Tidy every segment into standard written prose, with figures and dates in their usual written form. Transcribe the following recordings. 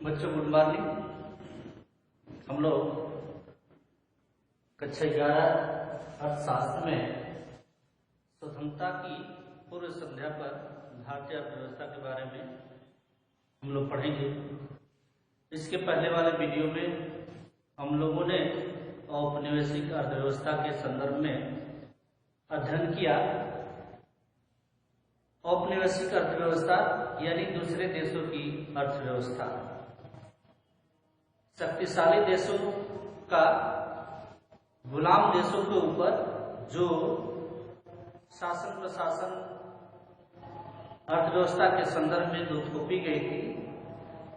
बच्चों good morning. हम लोग कक्षा 11 अर्थशास्त्र में स्वतंत्रता की पूर्व संध्या पर भारतीय अर्थव्यवस्था के बारे में हम लोग पढ़ेंगे। इसके पहले वाले वीडियो में हम लोगों ने औपनिवेशिक अर्थव्यवस्था के संदर्भ में अध्ययन किया। औपनिवेशिक अर्थव्यवस्था यानी दूसरे देशों की अर्थव्यवस्था, शक्तिशाली देशों का गुलाम देशों के ऊपर जो शासन प्रशासन अर्थव्यवस्था के संदर्भ में जो थोपी गई थी,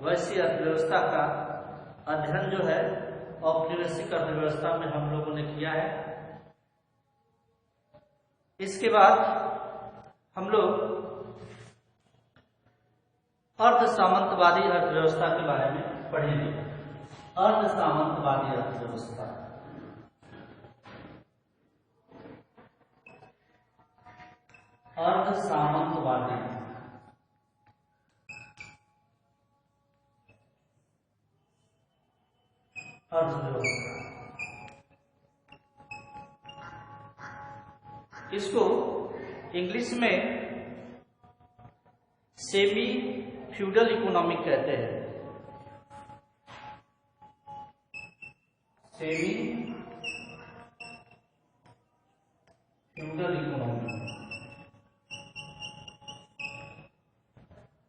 वैसी अर्थव्यवस्था का अध्ययन जो है औपनिवेशिक अर्थव्यवस्था में हम लोगों ने किया है। इसके बाद हम लोग अर्ध सामंतवादी अर्थव्यवस्था के बारे में पढ़ेंगे। अर्ध सामंतवादी अर्थव्यवस्था, अर्ध सामंतवादी अर्थव्यवस्था, इसको इंग्लिश में सेमी फ्यूडल इकोनॉमिक कहते हैं। Semi feudal economy.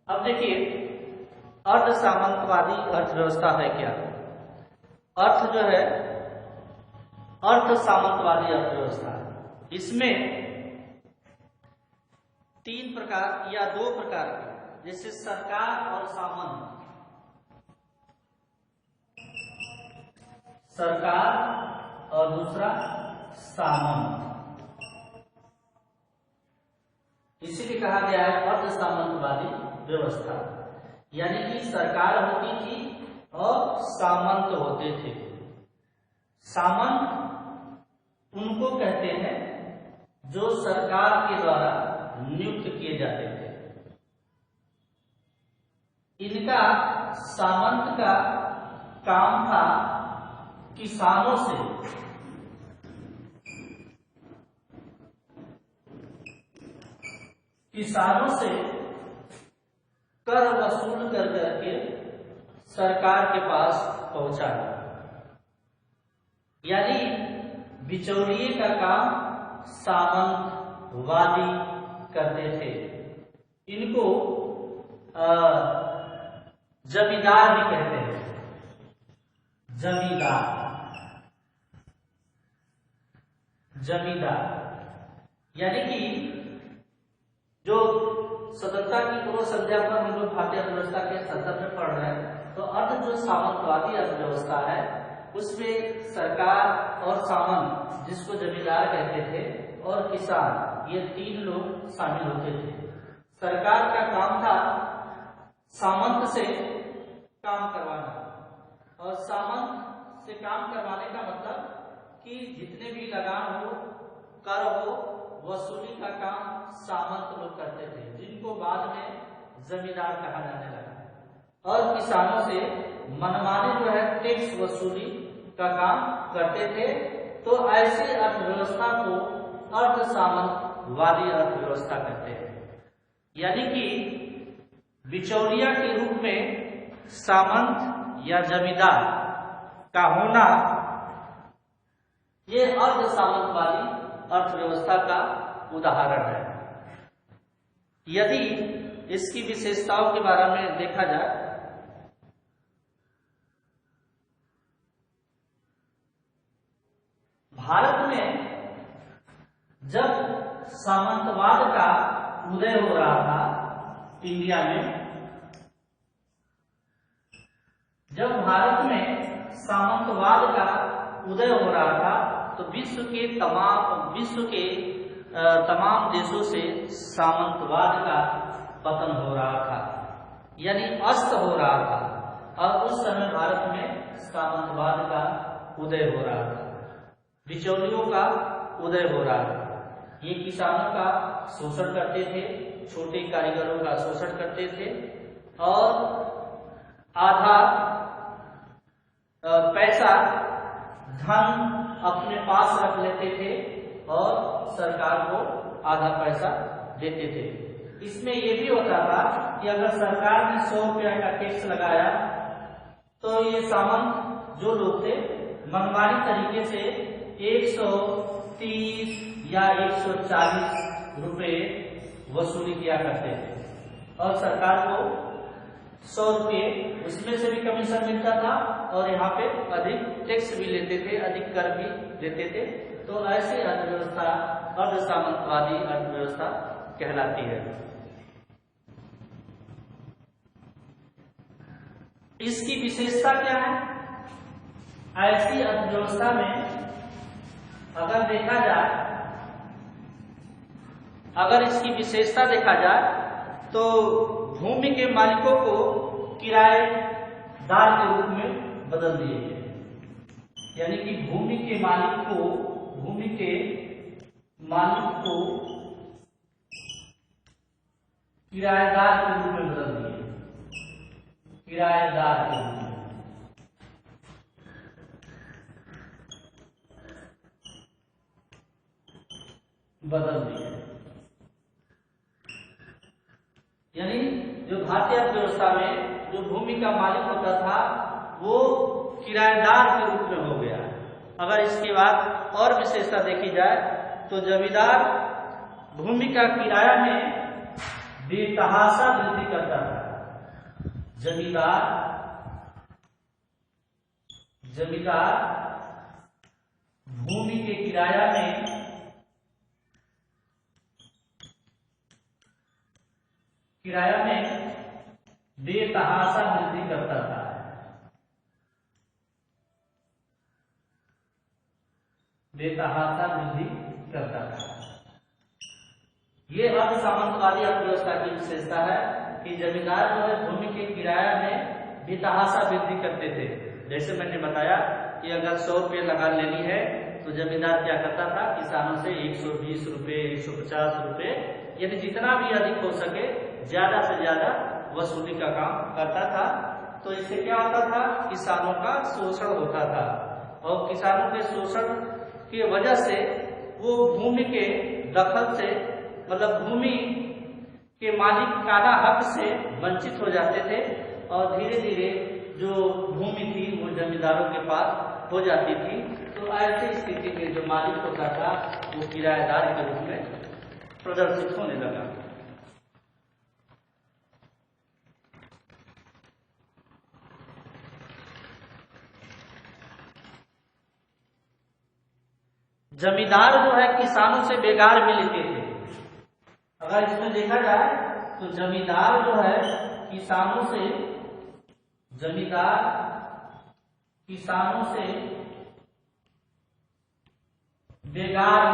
अब देखिए, अर्ध सामंतवादी अर्थव्यवस्था है क्या? अर्थ जो है अर्ध सामंतवादी अर्थव्यवस्था, इसमें तीन प्रकार या दो प्रकार के, जैसे सरकार और सामंत। सरकार और दूसरा सामंत, इसीलिए कहा गया है अर्ध सामंतवादी व्यवस्था। यानी कि सरकार होती थी और सामंत होते थे। सामंत उनको कहते हैं जो सरकार के द्वारा नियुक्त किए जाते थे। इनका सामंत का काम था किसानों से कर वसूल कर करके सरकार के पास पहुंचाना। यानी बिचौलिए का काम सामंतवादी करते थे। इनको जमींदार भी कहते हैं। जमींदार यानी कि जो स्वतंत्रता की पूर्व संध्या पर हम लोग भारतीय अर्थव्यवस्था के संदर्भ में पढ़ रहे हैं, तो अर्ध जो सामंतवादी अर्थव्यवस्था है उसमें सरकार और सामंत, जिसको जमींदार कहते थे, और किसान, ये तीन लोग शामिल होते थे। सरकार का काम था सामंत से काम करवाना, और सामंत से काम करवाने का मतलब कि जितने भी लगान हो, कर हो, वसूली का काम सामंत लोग करते थे, जिनको बाद में जमींदार कहा जाने लगा। और किसानों से मनमानी जो है टैक्स वसूली का काम करते थे। तो ऐसी अर्थव्यवस्था को अर्ध सामंतवादी अर्थव्यवस्था कहते हैं। यानी कि बिचौलिया के रूप में सामंत या जमींदार का होना, ये अर्ध सामंतवादी अर्थव्यवस्था का उदाहरण है। यदि इसकी विशेषताओं के बारे में देखा जाए, भारत में जब सामंतवाद का उदय हो रहा था, इंडिया में जब भारत में सामंतवाद का उदय हो रहा था, तो विश्व के तमाम देशों से सामंतवाद का पतन हो रहा था, यानी अस्त हो रहा था। और उस समय भारत में सामंतवाद का उदय हो रहा था, बिचौलियों का उदय हो रहा था। ये किसानों का शोषण करते थे, छोटे कारीगरों का शोषण करते थे और आधा पैसा धन अपने पास रख लेते थे और सरकार को आधा पैसा देते थे। इसमें यह भी होता था कि अगर सरकार ने 100 रुपया का टैक्स लगाया तो ये सामंत जो लोग थे मनमानी तरीके से 130 या 140 रुपए वसूली किया करते थे और सरकार को 100 रुपये उसमें से भी कमीशन मिलता था और यहाँ पे अधिक टैक्स भी लेते थे, अधिक कर भी लेते थे। तो ऐसी अर्थव्यवस्था अर्ध सामंतवादी अर्थव्यवस्था कहलाती है। इसकी विशेषता क्या है? ऐसी अर्थव्यवस्था में अगर देखा जाए, अगर इसकी विशेषता देखा जाए तो भूमि के मालिकों को किराएदार के रूप में बदल दिए गए। यानी कि भूमि के मालिक को किराएदार के रूप में बदल दिए, किराएदार के रूप में बदल दिए। यानी जो भारतीय अर्थव्यवस्था में जो भूमि का मालिक होता था वो किराएदार के रूप में हो गया। अगर इसके बाद और विशेषता देखी जाए तो जमींदार भूमि का किराया में बेतहाशा वृद्धि करता था। जमींदार भूमि के किराया में बेतहाशा वृद्धि करता था। बेतहाशा वृद्धि करता था। ये अर्ध सामंतवादी अर्थव्यवस्था की विशेषता है कि जमींदार जो है भूमि के किराया में बेतहाशा वृद्धि करते थे। जैसे मैंने बताया कि अगर 100 रुपये लगान लेनी है तो जमींदार क्या करता था, किसानों से 120 रुपये, 150 रुपये, यदि जितना भी अधिक हो सके ज्यादा से ज्यादा वसूली का काम करता था। तो इससे क्या होता था, किसानों का शोषण होता था और किसानों के शोषण की वजह से वो भूमि के दखल से, मतलब भूमि के मालिकाना हक से वंचित हो जाते थे और धीरे धीरे जो भूमि थी वो जमींदारों के पास हो जाती थी। तो ऐसी स्थिति में जो मालिक होता था वो किराएदार के रूप में प्रदर्शित होने लगा। जमींदार जो है किसानों से बेगार भी लेते थे। अगर इसमें देखा जाए तो जमींदार जो है किसानों से बेगार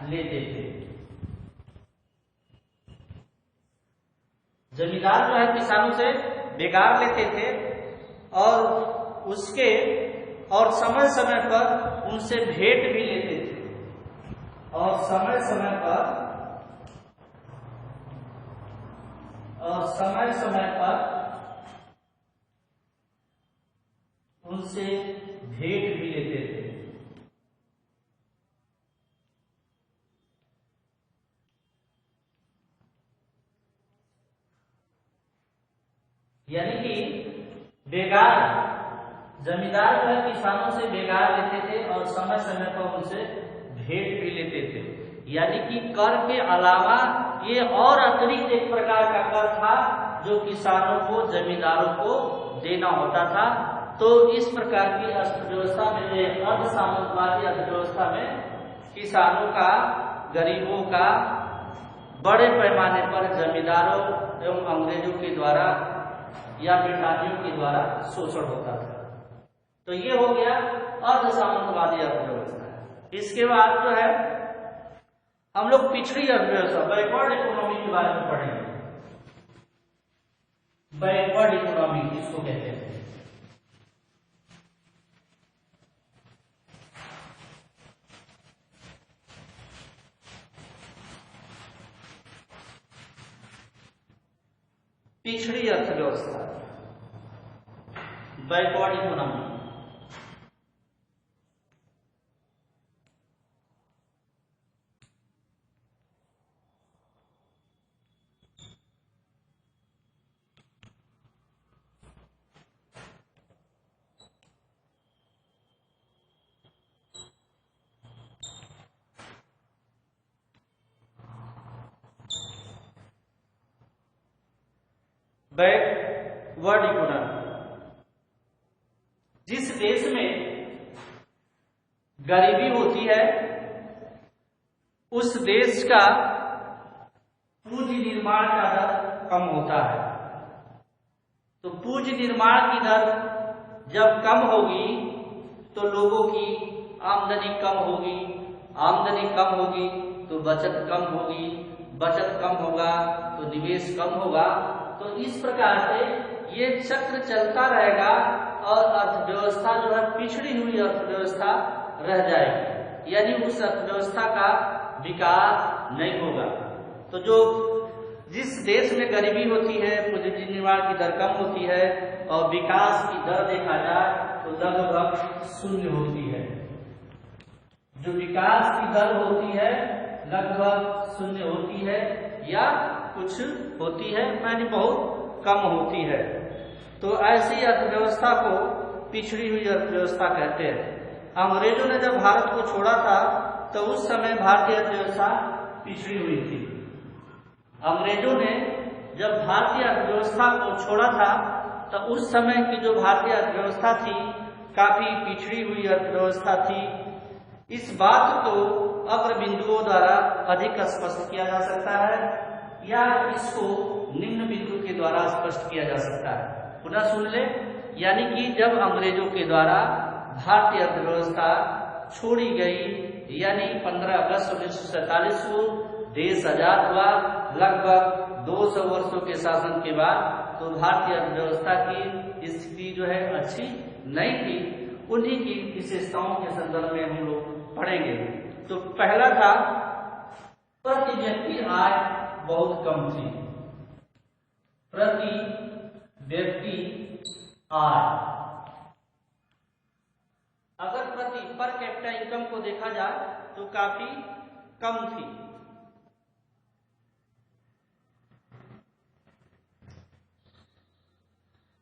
लेते थे। जमींदार जो है किसानों से बेगार लेते थे और समय समय पर उनसे भेंट भी लेते थे और समय समय पर उनसे भेंट भी लेते थे। यानी कि जमींदार जो है किसानों से बेगार लेते थे और समय समय पर उनसे भेंट भी लेते थे। यानी कि कर के अलावा ये और अतिरिक्त एक प्रकार का कर था जो किसानों को, जमींदारों को देना होता था। तो इस प्रकार की अर्थव्यवस्था में, अर्ध सामंतवादी अर्थव्यवस्था में किसानों का, गरीबों का बड़े पैमाने पर जमींदारों एवं अंग्रेजों के द्वारा या ब्रिटानियों के द्वारा शोषण होता था। तो ये हो गया अर्ध सामंतवादी अर्थव्यवस्था। इसके बाद जो है हम लोग पिछड़ी अर्थव्यवस्था, बैकवर्ड इकोनॉमी के बारे में पढ़ेंगे। बैकवर्ड इकोनॉमी किसको कहते हैं? पिछड़ी अर्थव्यवस्था, बैकवर्ड इकोनॉमी। बैकवर्ड इकोनॉमी, जिस देश में गरीबी होती है उस देश का पूंजी निर्माण का दर कम होता है। तो पूंजी निर्माण की दर जब कम होगी तो लोगों की आमदनी कम होगी, आमदनी कम होगी तो बचत कम होगी, बचत कम होगा तो निवेश कम होगा। तो इस प्रकार से ये चक्र चलता रहेगा और अर्थव्यवस्था जो है पिछड़ी हुई अर्थव्यवस्था रह जाएगी, यानी उस अर्थव्यवस्था का विकास नहीं होगा। तो जो जिस देश में गरीबी होती है, पूंजी निर्माण की दर कम होती है और विकास की दर देखा जाए तो लगभग शून्य होती है। जो विकास की दर होती है लगभग शून्य होती है या कुछ होती है, यानी बहुत कम होती है। तो ऐसी अर्थव्यवस्था को पिछड़ी हुई अर्थव्यवस्था कहते हैं। अंग्रेजों ने जब भारत को छोड़ा था तो उस समय भारतीय अर्थव्यवस्था पिछड़ी हुई थी। अंग्रेजों ने जब भारतीय अर्थव्यवस्था को छोड़ा था तो उस समय की जो भारतीय अर्थव्यवस्था थी काफी पिछड़ी हुई अर्थव्यवस्था थी। इस बात को अग्र बिंदुओं द्वारा अधिक स्पष्ट किया जा सकता है या इसको निम्न बिंदु के द्वारा स्पष्ट किया जा सकता है। पुनः सुन ले, यानी कि जब अंग्रेजों के द्वारा भारतीय अर्थव्यवस्था छोड़ी गई, यानी 15 अगस्त 1947 को देश आजाद हुआ, लगभग 200 वर्षों के शासन के बाद, तो भारतीय अर्थव्यवस्था की स्थिति जो है अच्छी नहीं थी। उन्हीं की विशेषताओं के संदर्भ में हम लोग पढ़ेंगे। तो पहला था प्रति व्यक्ति आय बहुत कम थी। प्रति व्यक्ति आय, अगर प्रति पर कैपिटा इनकम को देखा जाए तो काफी कम थी।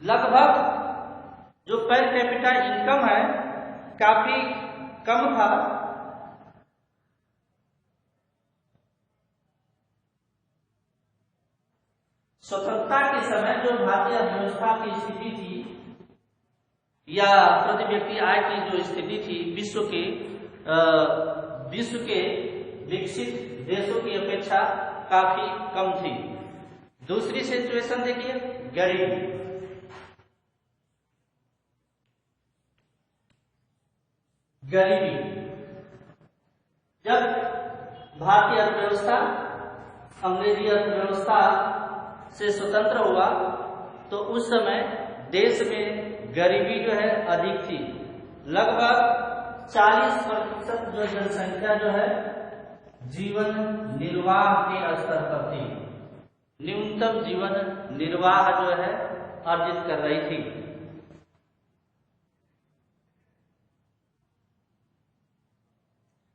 लगभग जो पर कैपिटा इनकम है काफी कम था। स्वतंत्रता के समय जो भारतीय अर्थव्यवस्था की स्थिति थी या प्रति व्यक्ति आय की जो स्थिति थी विश्व के विकसित देशों की अपेक्षा काफी कम थी। दूसरी सिचुएशन देखिए, गरीबी। गरीबी, जब भारतीय अर्थव्यवस्था अंग्रेजी अर्थव्यवस्था से स्वतंत्र हुआ तो उस समय देश में गरीबी जो है अधिक थी। लगभग 40% जो जनसंख्या जो है जीवन निर्वाह के स्तर पर थी, न्यूनतम जीवन निर्वाह जो है अर्जित कर रही थी।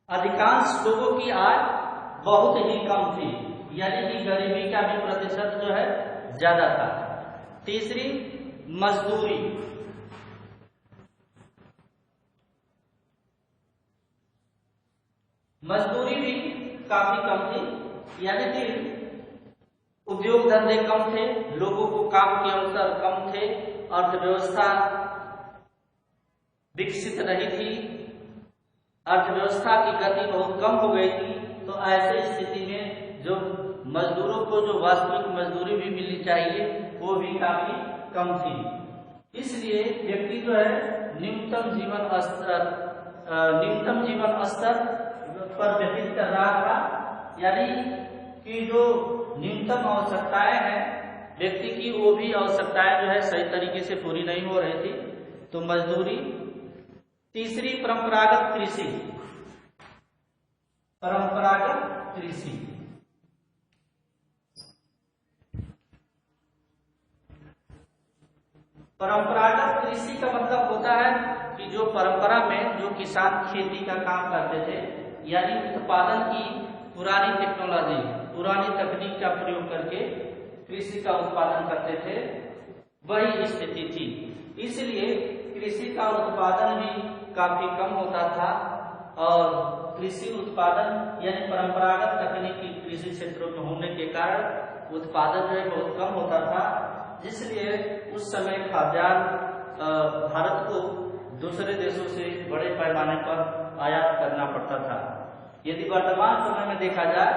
अधिकांश लोगों की आय बहुत ही कम थी, यानी कि गरीबी का भी प्रतिशत जो है ज्यादा था। तीसरी, मजदूरी। मजदूरी भी काफी कम थी, यानी कि उद्योग धंधे कम थे, लोगों को काम के अवसर कम थे, अर्थव्यवस्था विकसित नहीं थी, अर्थव्यवस्था की गति बहुत कम हो गई थी। तो ऐसे स्थिति में जो मजदूरों को जो वास्तविक मजदूरी भी मिलनी चाहिए वो भी काफी कम थी। इसलिए व्यक्ति जो है न्यूनतम जीवन स्तर पर व्यतीत कर रहा था, यानी कि जो न्यूनतम आवश्यकताएं हैं व्यक्ति की वो भी आवश्यकताएं जो है सही तरीके से पूरी नहीं हो रही थी। तो मजदूरी। तीसरी, परंपरागत कृषि। परंपरागत कृषि, परंपरागत कृषि का मतलब होता है कि जो परंपरा में जो किसान खेती का काम करते थे, यानी उत्पादन की पुरानी टेक्नोलॉजी, पुरानी तकनीक का प्रयोग करके कृषि का उत्पादन करते थे, वही स्थिति थी। इसलिए कृषि का उत्पादन भी काफी कम होता था और कृषि उत्पादन यानी परंपरागत तकनीकी कृषि क्षेत्रों में होने के कारण उत्पादन जो है बहुत कम होता था, जिसलिए उस समय खाद्यान्न भारत को दूसरे देशों से बड़े पैमाने पर आयात करना पड़ता था। यदि वर्तमान समय में देखा जाए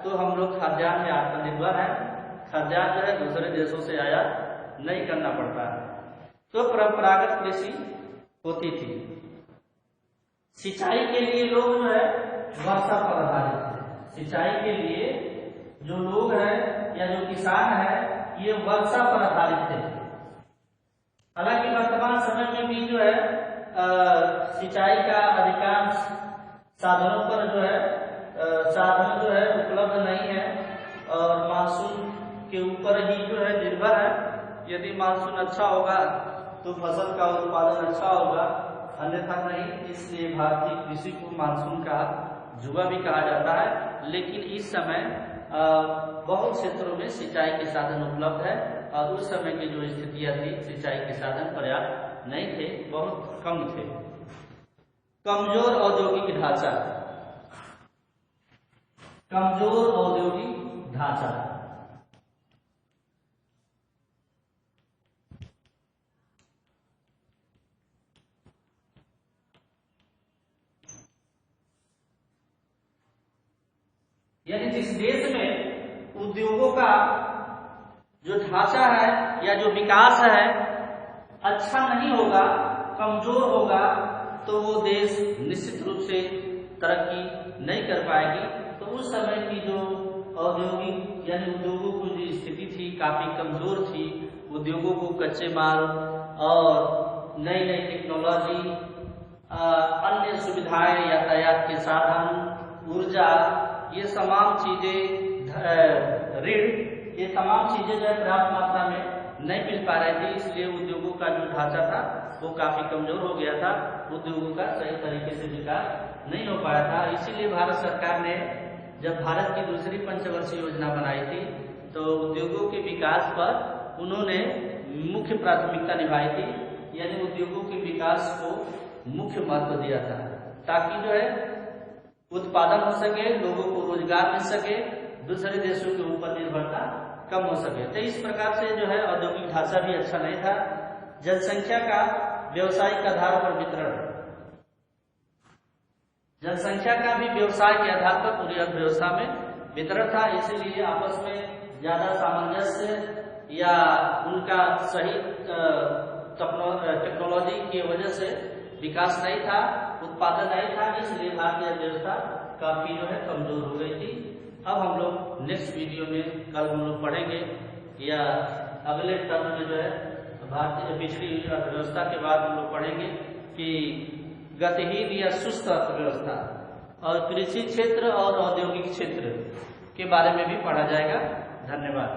तो हम लोग खाद्यान्न में आत्मनिर्भर हैं, खाद्यान्न जो है दूसरे देशों से आयात नहीं करना पड़ता है। तो परंपरागत कृषि होती थी। सिंचाई के लिए लोग जो है वर्षा पर आधारित थे। सिंचाई के लिए जो लोग हैं या जो किसान है ये वर्षा पर आधारित थे। हालांकि वर्तमान समय में भी जो है सिंचाई का अधिकांश साधनों पर जो है साधन जो है उपलब्ध नहीं है और मानसून के ऊपर ही जो है निर्भर है। यदि मानसून अच्छा होगा तो फसल का उत्पादन अच्छा होगा, अन्यथा नहीं। इसलिए भारतीय कृषि को मानसून का जुआ भी कहा जाता है। लेकिन इस समय बहुत क्षेत्रों में सिंचाई के साधन उपलब्ध है और उस समय की जो स्थितियां थी सिंचाई के साधन पर्याप्त नहीं थे, बहुत कम थे। कमजोर औद्योगिक ढांचा, कमजोर औद्योगिक ढांचा। यानी जिस देश में उद्योगों का जो ढांचा है या जो विकास है अच्छा नहीं होगा, कमजोर होगा, तो वो देश निश्चित रूप से तरक्की नहीं कर पाएगी। तो उस समय की जो औद्योगिक यानी उद्योगों की जो स्थिति थी काफी कमजोर थी। उद्योगों को कच्चे माल और नई नई टेक्नोलॉजी, अन्य सुविधाएं, यातायात के साधन, ऊर्जा, ये तमाम चीजें, ऋण, ये तमाम चीजें जो है पर्याप्त मात्रा में नहीं मिल पा रही थी। इसलिए उद्योगों का जो ढांचा था वो काफी कमजोर हो गया था, उद्योगों का सही तरीके से विकास नहीं हो पाया था। इसीलिए भारत सरकार ने जब भारत की दूसरी पंचवर्षीय योजना बनाई थी तो उद्योगों के विकास पर उन्होंने मुख्य प्राथमिकता निभाई थी, यानी उद्योगों के विकास को मुख्य महत्व दिया था, ताकि जो है उत्पादन हो सके, लोगों को रोजगार मिल सके, दूसरे देशों के ऊपर निर्भरता कम हो सके। तो इस प्रकार से जो है औद्योगिक ढांचा भी अच्छा नहीं था। जनसंख्या का व्यवसायिक आधार पर वितरण, जनसंख्या का भी व्यवसाय के आधार पर पूरी अर्थव्यवस्था में वितरण था। इसीलिए आपस में ज्यादा सामंजस्य या उनका सही टेक्नोलॉजी की वजह से विकास नहीं था, उत्पादन नहीं था। इसलिए भारतीय अर्थव्यवस्था काफी जो है कमजोर हो गई थी। अब हम लोग नेक्स्ट वीडियो में कल हम लोग पढ़ेंगे या अगले टर्म में जो है भारतीय पिछड़ी अर्थव्यवस्था के बाद हम लोग पढ़ेंगे कि गतिहीन या सुस्त अर्थव्यवस्था और कृषि क्षेत्र और औद्योगिक क्षेत्र के बारे में भी पढ़ा जाएगा। धन्यवाद।